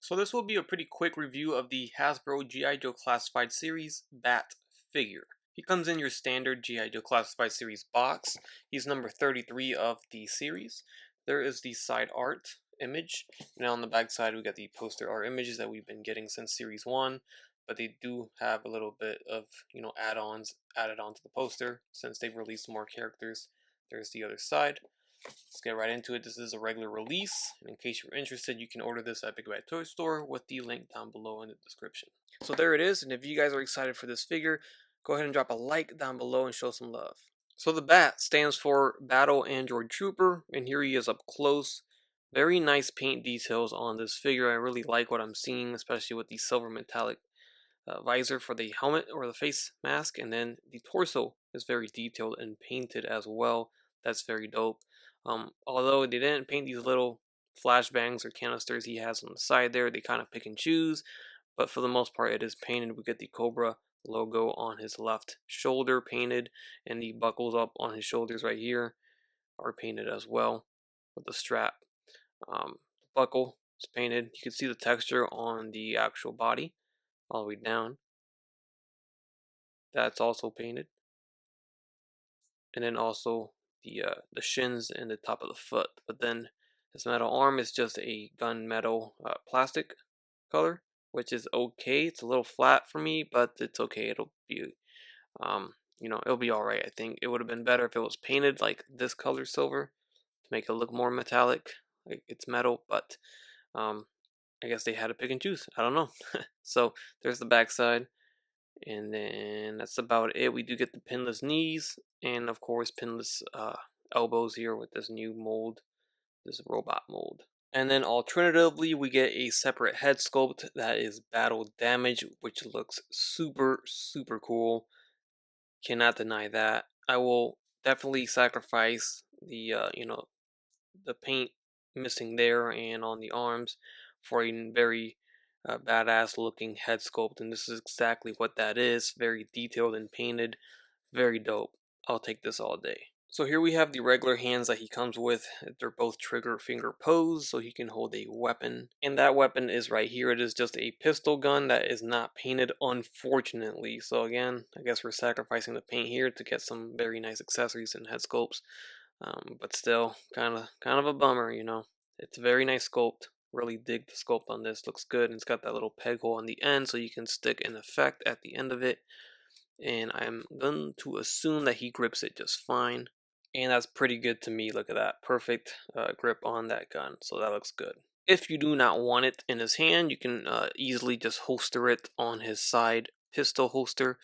So this will be a pretty quick review of the Hasbro G.I. Joe Classified Series B.A.T figure. He comes in your standard G.I. Joe Classified Series box. He's number 33 of the series. There is the side art image. Now on the back side we got the poster art images that we've been getting since Series 1. But they do have a little bit of, add-ons added onto the poster since they've released more characters. There's the other side. Let's get right into it. This is a regular release, and in case you're interested, you can order this at B.A.T Toy Store with the link down below in the description. So there it is, and if you guys are excited for this figure, go ahead and drop a like down below and show some love. So the BAT stands for Battle Android Trooper, and here he is up close. Very nice paint details on this figure. I really like what I'm seeing, especially with the silver metallic visor for the helmet or the face mask, and then the torso is very detailed and painted as well. That's very dope. Although they didn't paint these little flashbangs or canisters he has on the side there, they kind of pick and choose, but for the most part it is painted. We get the Cobra logo on his left shoulder painted, and the buckles up on his shoulders right here are painted as well with the strap. The buckle is painted. You can see the texture on the actual body all the way down. That's also painted. And then also the shins and the top of the foot. But then his metal arm is just a gunmetal plastic color, which is okay. It's a little flat for me, but it's okay. It'll be, it'll be all right. I think it would have been better if it was painted like this color silver to make it look more metallic, like it's metal. But I guess they had to pick and choose. I don't know. So there's the backside. And then that's about it. We do get the pinless knees and of course pinless elbows here with this new mold, this robot mold. And then alternatively we get a separate head sculpt that is battle damage, which looks super cool. Cannot deny that. I will definitely sacrifice the the paint missing there and on the arms for a very badass looking head sculpt, and this is exactly what that is. Very detailed and painted, very dope. I'll take this all day. So here we have the regular hands that he comes with. They're both trigger finger posed, so he can hold a weapon, and that weapon is right here. It is just a pistol gun that is not painted, unfortunately. So again, I guess we're sacrificing the paint here to get some very nice accessories and head sculpts. But still, kind of a bummer, It's a very nice sculpt. Really dig the sculpt on this. Looks good, and it's got that little peg hole on the end, so you can stick an effect at the end of it. And I'm going to assume that he grips it just fine, and that's pretty good to me. Look at that, perfect grip on that gun. So that looks good. If you do not want it in his hand, you can easily just holster it on his side pistol holster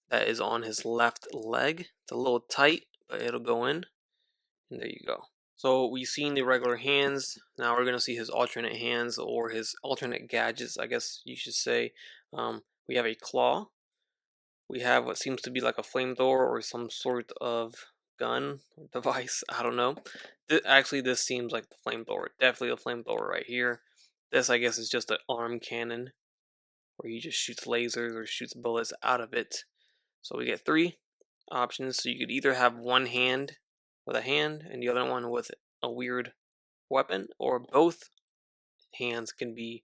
that is on his left leg. It's a little tight, but it'll go in. And there you go. So we've seen the regular hands. Now we're going to see his alternate hands, or his alternate gadgets, I guess you should say. We have a claw. We have what seems to be like a flamethrower or some sort of gun device. I don't know. Actually, this seems like the flamethrower. Definitely a flamethrower right here. This, I guess, is just an arm cannon where he just shoots lasers or shoots bullets out of it. So we get three options. So you could either have one hand with a hand and the other one with a weird weapon, or both hands can be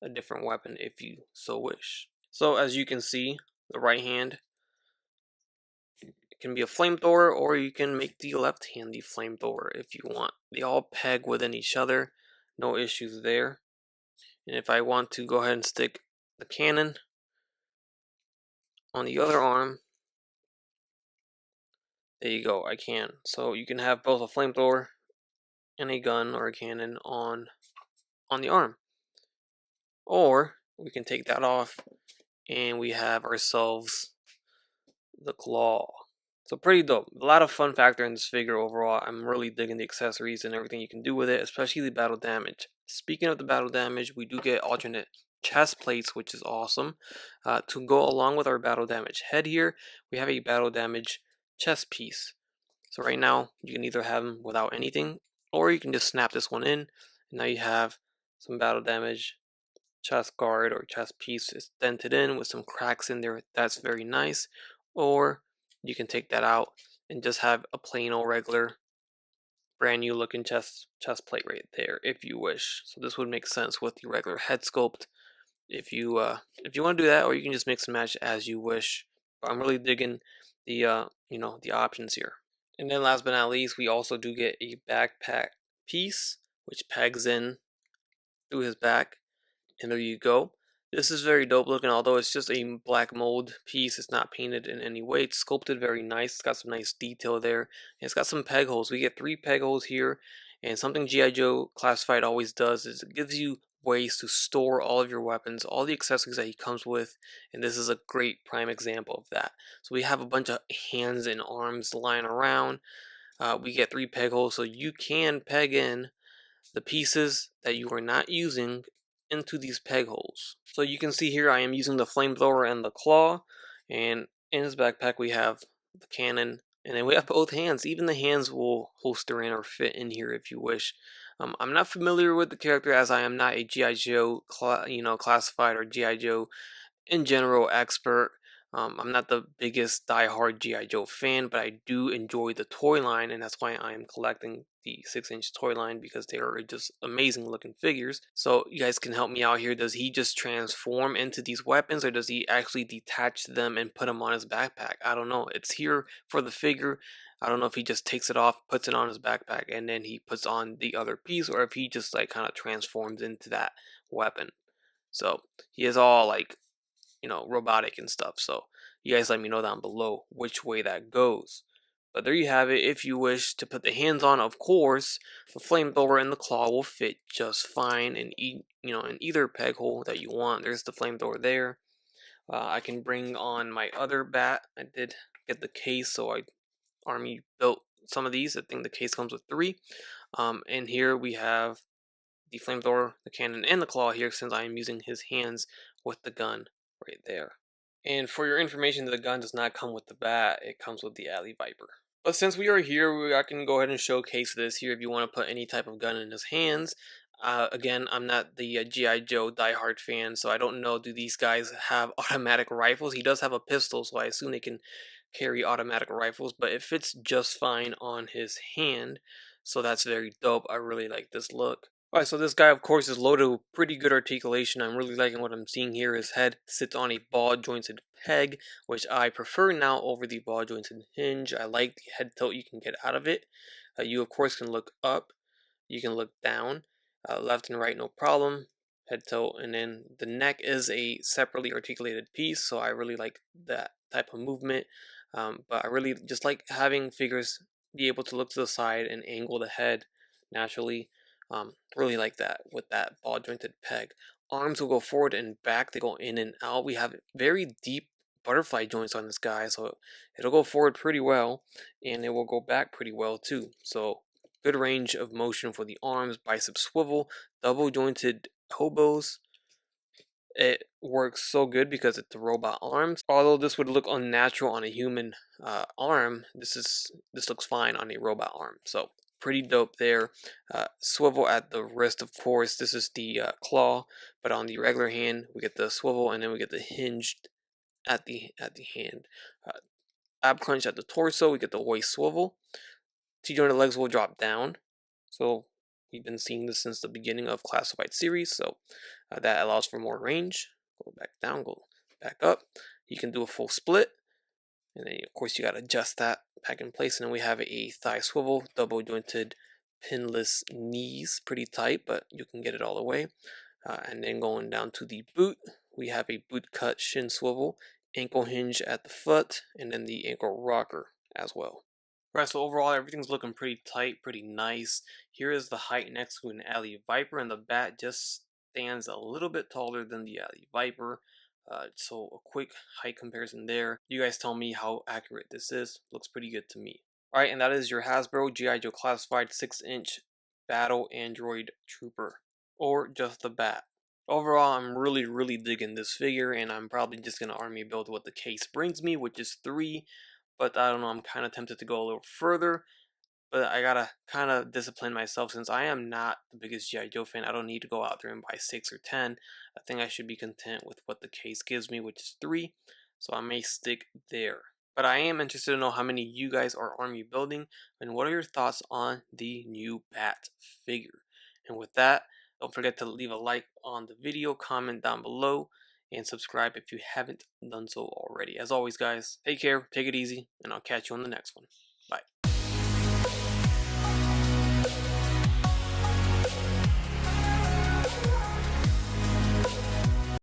a different weapon if you so wish. So as you can see, the right hand, it can be a flamethrower, or you can make the left hand the flamethrower if you want. They all peg within each other, no issues there. And if I want to go ahead and stick the cannon on the other arm, there you go, I can. So you can have both a flamethrower and a gun or a cannon on the arm. Or we can take that off and we have ourselves the claw. So pretty dope. A lot of fun factor in this figure overall. I'm really digging the accessories and everything you can do with it, especially the battle damage. Speaking of the battle damage, we do get alternate chest plates, which is awesome. To go along with our battle damage head here, we have a battle damage chest piece. So right now, you can either have them without anything, or you can just snap this one in, and now you have some battle damage chest guard or chest piece is dented in with some cracks in there. That's very nice. Or you can take that out and just have a plain old regular brand new looking chest plate right there if you wish. So this would make sense with the regular head sculpt if you want to do that, or you can just mix and match as you wish. But I'm really digging the the options here. And then last but not least, we also do get a backpack piece which pegs in through his back, and there you go. This is very dope looking, although it's just a black mold piece. It's not painted in any way. It's sculpted very nice. It's got some nice detail there. And it's got some peg holes. We get 3 peg holes here. And something G.I. Joe Classified always does is it gives you ways to store all of your weapons, all the accessories that he comes with. And this is a great prime example of that. So we have a bunch of hands and arms lying around. We get 3 peg holes, so you can peg in the pieces that you are not using into these peg holes. So you can see here I am using the flamethrower and the claw, and in his backpack we have the cannon, and then we have both hands. Even the hands will holster in or fit in here if you wish. I'm not familiar with the character as I am not a G.I. Joe classified or G.I. Joe in general expert. I'm not the biggest die-hard G.I. Joe fan, but I do enjoy the toy line, and that's why I am collecting the 6-inch toy line, because they are just amazing looking figures. So you guys can help me out here. Does he just transform into these weapons, or does he actually detach them and put them on his backpack? I don't know. It's here for the figure. I don't know if he just takes it off, puts it on his backpack, and then he puts on the other piece, or if he just like kind of transforms into that weapon. So he is all like robotic and stuff. So you guys let me know down below which way that goes. But there you have it. If you wish to put the hands on, of course, the flamethrower and the claw will fit just fine in in either peg hole that you want. There's the flamethrower there. I can bring on my other bat. I did get the case, so I Army built some of these. I think the case comes with 3. And here we have the flamethrower, the cannon, and the claw here, since I am using his hands with the gun right there. And for your information, the gun does not come with the bat, it comes with the Alley Viper. But since we are here, I can go ahead and showcase this here if you want to put any type of gun in his hands. Again, I'm not the G.I. Joe diehard fan, so I don't know, do these guys have automatic rifles? He does have a pistol, so I assume they can carry automatic rifles, but it fits just fine on his hand, so that's very dope. I really like this look. Alright, so this guy, of course, is loaded with pretty good articulation. I'm really liking what I'm seeing here. His head sits on a ball-jointed peg, which I prefer now over the ball-jointed hinge. I like the head tilt you can get out of it. You, of course, can look up. You can look down. Left and right, no problem. Head tilt. And then the neck is a separately articulated piece, so I really like that type of movement. But I really just like having figures be able to look to the side and angle the head naturally. Really like that with that ball jointed peg. Arms will go forward and back, they go in and out. We have very deep butterfly joints on this guy, so it'll go forward pretty well, and it will go back pretty well too. So good range of motion for the arms, bicep swivel, double jointed hobos. It works so good because it's the robot arms. Although this would look unnatural on a human arm, this looks fine on a robot arm. So pretty dope there. Swivel at the wrist, of course. This is the claw, but on the regular hand we get the swivel, and then we get the hinged at the hand. Ab crunch at the torso. We get the waist swivel. T-jointed legs will drop down. So we've been seeing this since the beginning of Classified series, so that allows for more range. Go back down, go back up. You can do a full split, and then of course you got to adjust that back in place. And then we have a thigh swivel, double jointed pinless knees, pretty tight, but you can get it all the way. And then going down to the boot, we have a boot cut shin swivel, ankle hinge at the foot, and then the ankle rocker as well. Right, so overall everything's looking pretty tight, pretty nice. Here is the height next to an Alley Viper, and the bat just stands a little bit taller than the Alley Viper. So a quick height comparison there. You guys tell me how accurate this is. Looks pretty good to me. Alright, and that is your Hasbro G.I. Joe Classified 6-inch Battle Android Trooper. Or just the bat. Overall, I'm really digging this figure, and I'm probably just going to army build what the case brings me, which is 3. But I don't know, I'm kind of tempted to go a little further. But I gotta kind of discipline myself, since I am not the biggest G.I. Joe fan. I don't need to go out there and buy 6 or 10. I think I should be content with what the case gives me, which is 3. So I may stick there. But I am interested to know how many you guys are army building and what are your thoughts on the new Bat figure. And with that, don't forget to leave a like on the video, comment down below, and subscribe if you haven't done so already. As always, guys, take care, take it easy, and I'll catch you on the next one.